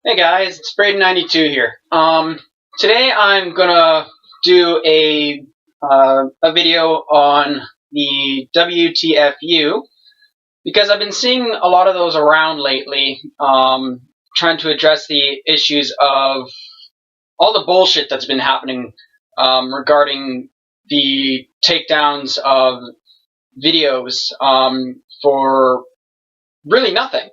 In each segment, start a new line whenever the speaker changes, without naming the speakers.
Hey guys, it's Braden92 here. Today I'm gonna do a video on the WTFU because I've been seeing a lot of those around lately, trying to address the issues of all the bullshit that's been happening regarding the takedowns of videos for really nothing.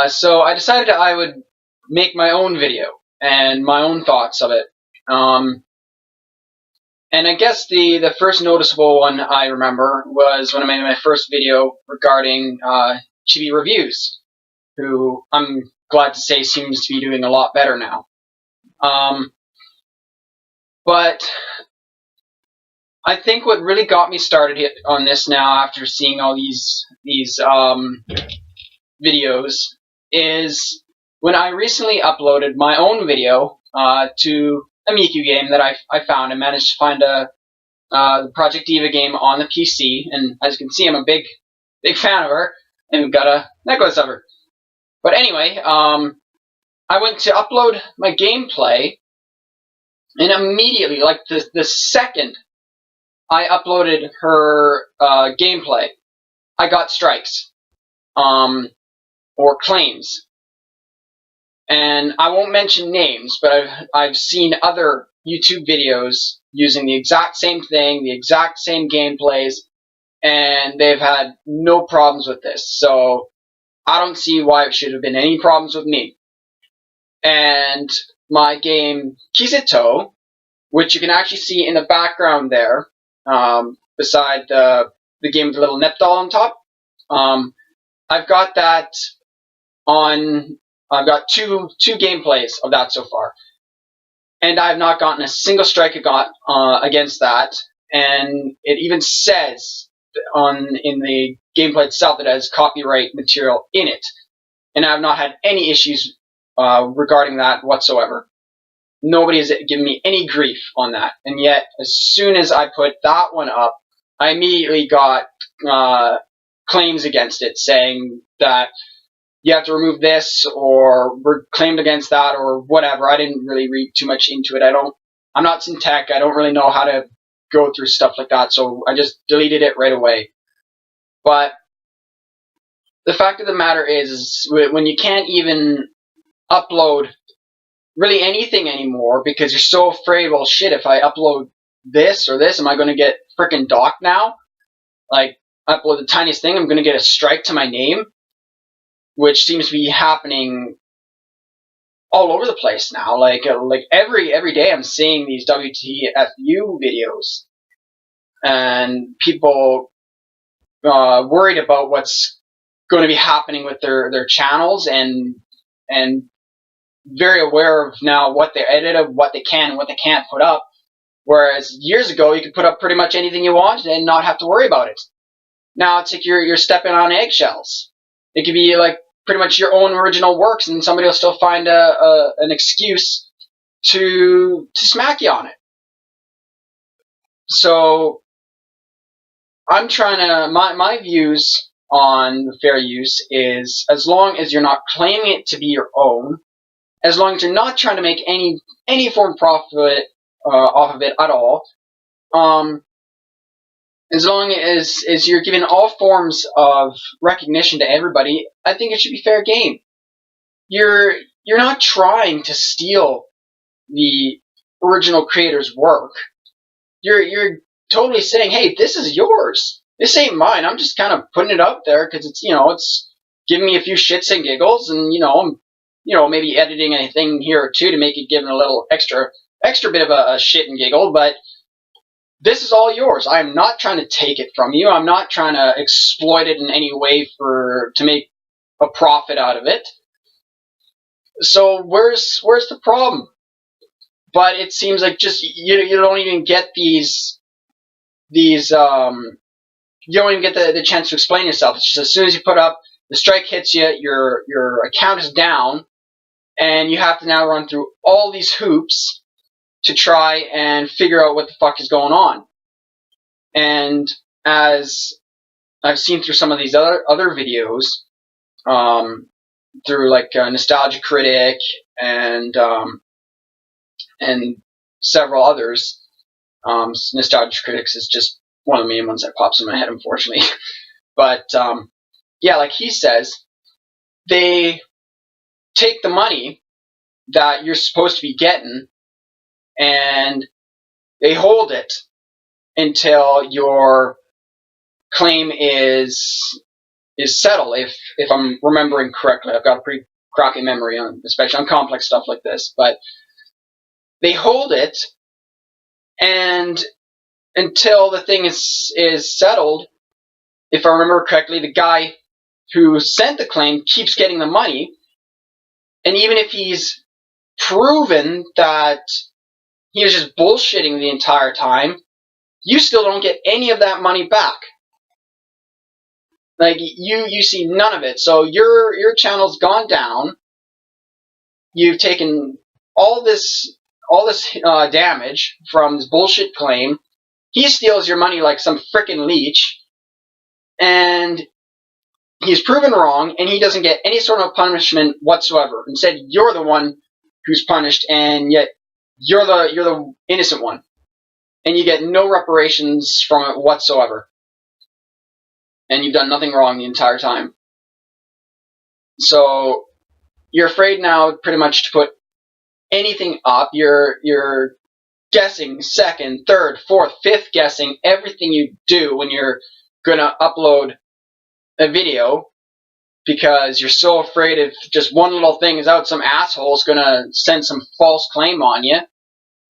So I decided I would make my own video and my own thoughts of it. And I guess the first noticeable one I remember was when I made my first video regarding Chibi Reviews, who I'm glad to say seems to be doing a lot better now. But I think what really got me started on this now, after seeing all these videos, is when I recently uploaded my own video to a Miku game that I found. I managed to find a Project Diva game on the PC, and as you can see, I'm a big fan of her, and we've got a necklace of her. But anyway, I went to upload my gameplay, and immediately, like the second I uploaded her gameplay, I got strikes or claims. And I won't mention names, but I've seen other YouTube videos using the exact same thing, the exact same gameplays, and they've had no problems with this. So I don't see why it should have been any problems with me. And my game Kizuto, which you can actually see in the background there, beside the game with the little net doll on top, I've got that on. I've got two gameplays of that so far, and I've not gotten a single strike against that. And it even says in the gameplay itself that it has copyright material in it, and I've not had any issues regarding that whatsoever. Nobody has given me any grief on that, and yet as soon as I put that one up, I immediately got claims against it saying that you have to remove this, or we're claimed against that, or whatever. I didn't really read too much into it. I'm not in tech. I don't really know how to go through stuff like that, so I just deleted it right away. But the fact of the matter is when you can't even upload really anything anymore because you're so afraid, well, shit, if I upload this or this, am I going to get frickin' docked now? Like, I upload the tiniest thing, I'm going to get a strike to my name, which seems to be happening all over the place now. Like every day I'm seeing these WTFU videos, and people worried about what's going to be happening with their channels, and very aware of now what they edit, what they can and what they can't put up. Whereas years ago you could put up pretty much anything you wanted and not have to worry about it. Now it's like you're stepping on eggshells. It could be like pretty much your own original works, and somebody will still find an excuse to smack you on it. So I'm trying to, my views on fair use is, as long as you're not claiming it to be your own, as long as you're not trying to make any form of profit off of it at all, as long as you're giving all forms of recognition to everybody, I think it should be fair game. You're not trying to steal the original creator's work. You're totally saying, hey, this is yours. This ain't mine. I'm just kind of putting it out there because it's it's giving me a few shits and giggles, and I'm maybe editing anything here or two to make it give it a little extra bit of a shit and giggle, but this is all yours. I'm not trying to take it from you. I'm not trying to exploit it in any way to make a profit out of it. So where's the problem? But it seems like just you don't even get these you don't even get the chance to explain yourself. It's just as soon as you put up, the strike hits you, your account is down, and you have to now run through all these hoops to try and figure out what the fuck is going on. And as I've seen through some of these other videos, through like Nostalgia Critic and several others. Nostalgia Critics is just one of the main ones that pops in my head, unfortunately. But yeah, like he says, they take the money that you're supposed to be getting and they hold it until your claim is settled. If I'm remembering correctly, I've got a pretty crappy memory on, especially on complex stuff like this. But they hold it, and until the thing is settled, if I remember correctly, the guy who sent the claim keeps getting the money, and even if he's proven that he was just bullshitting the entire time, you still don't get any of that money back. Like you see none of it. So your channel's gone down. You've taken all this damage from this bullshit claim. He steals your money like some frickin' leech, and he's proven wrong, and he doesn't get any sort of punishment whatsoever. Instead, you're the one who's punished, and yet you're the innocent one, and you get no reparations from it whatsoever. And you've done nothing wrong the entire time. So you're afraid now pretty much to put anything up. You're guessing second, third, fourth, fifth guessing everything you do when you're gonna upload a video, because you're so afraid if just one little thing is out, some asshole's gonna send some false claim on you,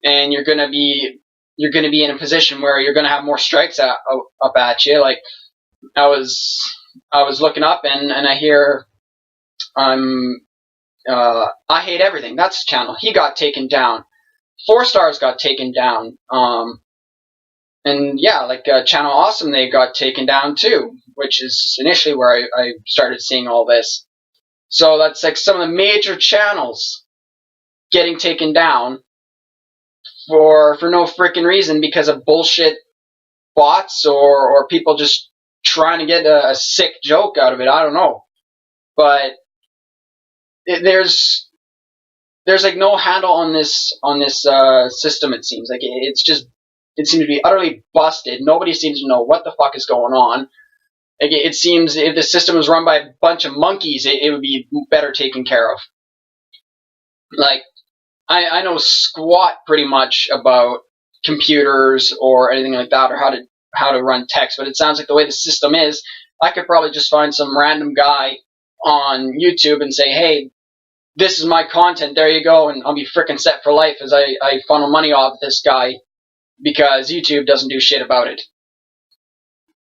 and you're gonna be in a position where you're gonna have more strikes up at you. Like I was looking up and I hear I Hate Everything. That's his channel. He got taken down. 4 Stars got taken down. And yeah, like Channel Awesome, they got taken down too, which is initially where I started seeing all this. So that's like some of the major channels getting taken down for no freaking reason, because of bullshit bots or people just trying to get a sick joke out of it. I don't know. But there's like no handle on this system. It seems like it seems to be utterly busted. Nobody seems to know what the fuck is going on. Like it seems if the system was run by a bunch of monkeys, it would be better taken care of. Like I know squat pretty much about computers or anything like that, or how to run text, but it sounds like the way the system is, I could probably just find some random guy on YouTube and say, hey, this is my content, there you go, and I'll be frickin' set for life as I funnel money off this guy, because YouTube doesn't do shit about it.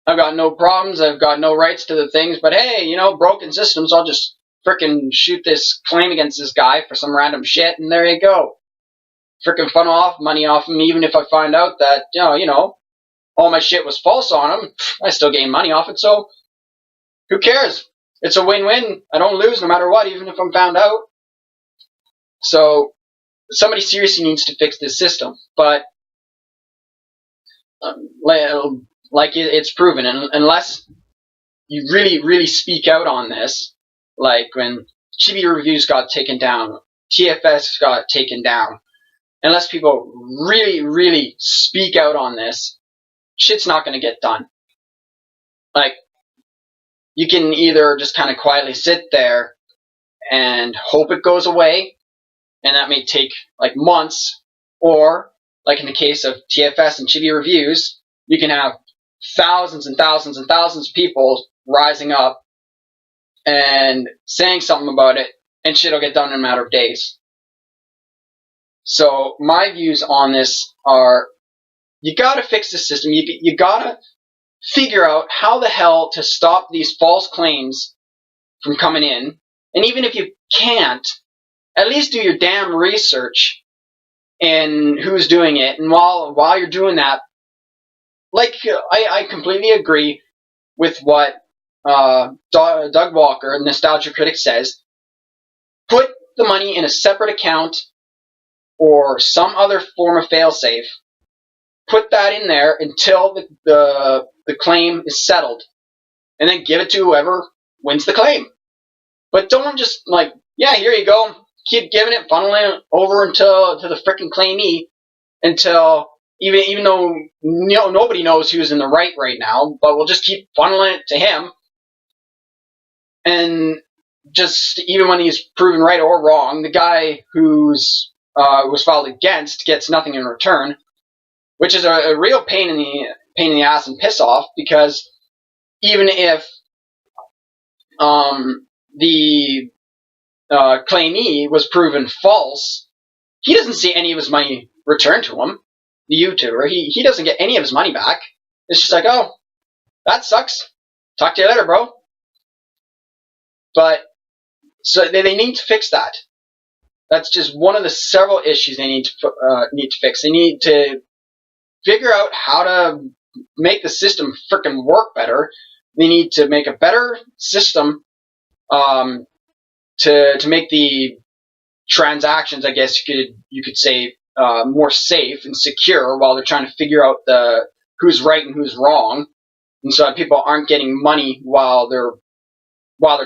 I've got no problems, I've got no rights to the things, but hey, broken systems, I'll just frickin' shoot this claim against this guy for some random shit, and there you go. Frickin' funnel off money off him, even if I find out that, all my shit was false on him, I still gain money off it, so who cares? It's a win-win. I don't lose no matter what, even if I'm found out. So somebody seriously needs to fix this system, but like it's proven, unless you really, really speak out on this, like when Chibi Reviews got taken down, TFS got taken down, unless people really, really speak out on this, shit's not going to get done. Like, you can either just kind of quietly sit there and hope it goes away, and that may take like months, or like in the case of TFS and Chibi Reviews, you can have thousands and thousands and thousands of people rising up and saying something about it, and shit will get done in a matter of days. So my views on this are, you gotta fix the system. You gotta figure out how the hell to stop these false claims from coming in. And even if you can't, at least do your damn research in who's doing it. And while you're doing that, like I completely agree with what Doug Walker, Nostalgia Critic, says. Put the money in a separate account or some other form of failsafe. Put that in there until the claim is settled, and then give it to whoever wins the claim. But don't just like, yeah, here you go, keep giving it, funneling it over until to the frickin' claimee until even though nobody knows who's in the right now, but we'll just keep funneling it to him, and just even when he's proven right or wrong, the guy who's was filed against gets nothing in return, which is a real pain in the ass and piss off, because even if the claimee was proven false, he doesn't see any of his money returned to him. The YouTuber, he doesn't get any of his money back. It's just like, oh, that sucks. Talk to you later, bro. But so they need to fix that. That's just one of the several issues they need to fix. They need to figure out how to make the system frickin' work better. They need to make a better system to make the transactions, I guess you could say, more safe and secure while they're trying to figure out who's right and who's wrong, and so that people aren't getting money while they're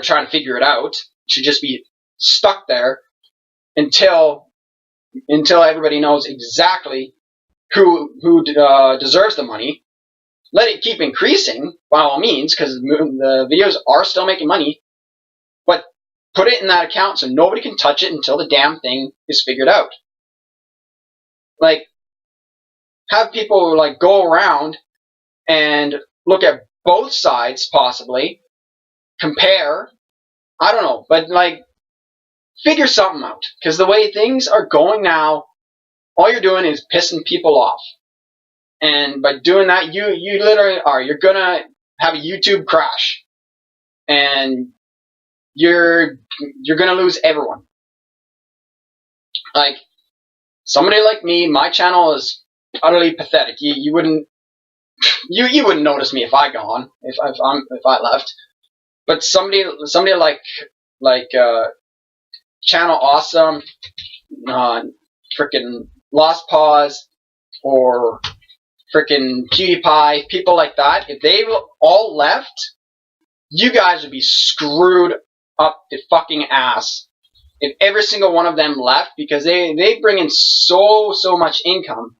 trying to figure it out. It should just be stuck there until everybody knows exactly who deserves the money. Let it keep increasing by all means, because the videos are still making money, but put it in that account so nobody can touch it until the damn thing is figured out. Like, have people like go around and look at both sides, possibly compare. I don't know, but like, figure something out, because the way things are going now, all you're doing is pissing people off, and by doing that, you literally you're gonna have a YouTube crash, and you're gonna lose everyone. Like, somebody like me, my channel is utterly pathetic. You wouldn't notice me if I gone, if I left. But somebody like Channel Awesome, frickin' Lost Paws, or frickin' PewDiePie, people like that, if they all left, you guys would be screwed up the fucking ass. If every single one of them left, because they bring in so much income,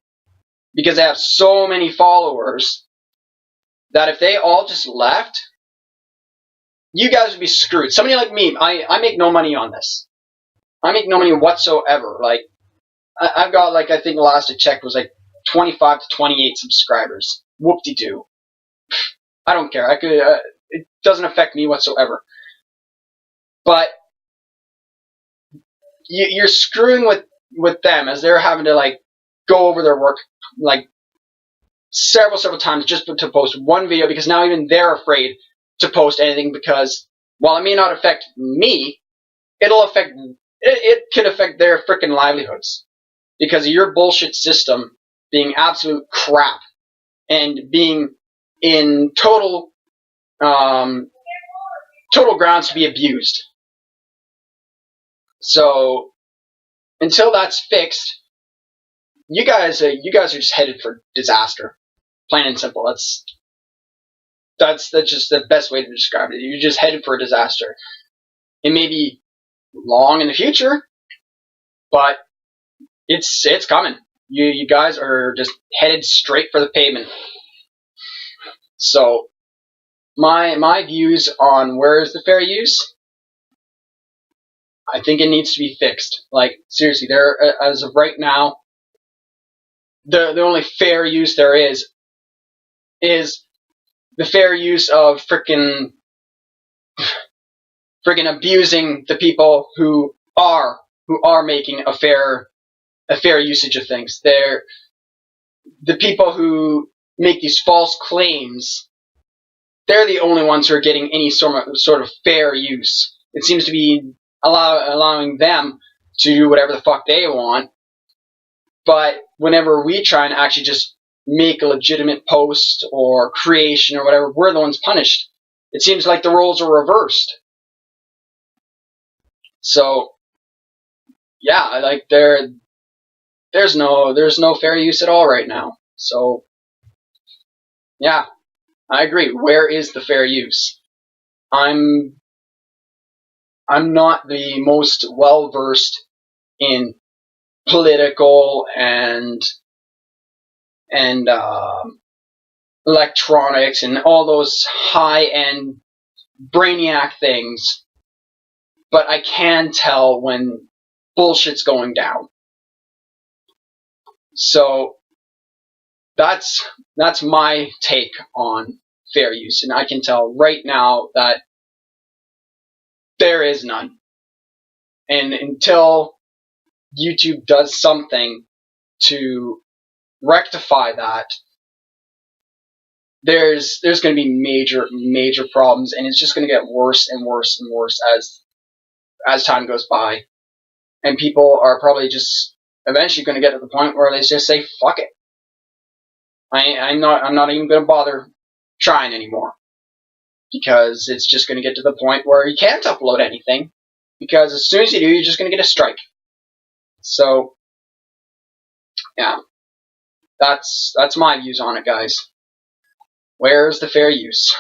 because they have so many followers, that if they all just left, you guys would be screwed. Somebody like me, I make no money on this. I make no money whatsoever. Like, I've got, like, I think the last I checked was like 25 to 28 subscribers. Whoop-de-doo. I don't care. It doesn't affect me whatsoever. But you're screwing with them, as they're having to like go over their work like several times just to post one video, because now even they're afraid to post anything, because while it may not affect me, it could affect their freaking livelihoods, because of your bullshit system being absolute crap and being in total grounds to be abused. So until that's fixed, you guys are just headed for disaster, plain and simple. That's just the best way to describe it. You're just headed for a disaster. It may be long in the future, but it's coming. You guys are just headed straight for the pavement. So my views on where is the fair use, I think it needs to be fixed. Like, seriously, as of right now, the only fair use there is the fair use of frickin' abusing the people who are making a fair usage of things. They're the people who make these false claims. They're the only ones who are getting any sort of fair use. It seems to be allowing them to do whatever the fuck they want. But whenever we try and actually just make a legitimate post or creation or whatever, we're the ones punished. It seems like the roles are reversed. So yeah, like there's no fair use at all right now. So yeah, I agree. Where is the fair use? I'm I'm not the most well versed in political and electronics and all those high end brainiac things, but I can tell when bullshit's going down. So that's my take on fair use, and I can tell right now that there is none. And until YouTube does something to rectify that, there's going to be major problems, and it's just going to get worse and worse and worse as time goes by. And people are probably just eventually going to get to the point where they just say, fuck it. I'm not even going to bother trying anymore, because it's just going to get to the point where you can't upload anything, because as soon as you do, you're just going to get a strike. So yeah, that's my views on it, guys. Where's the fair use?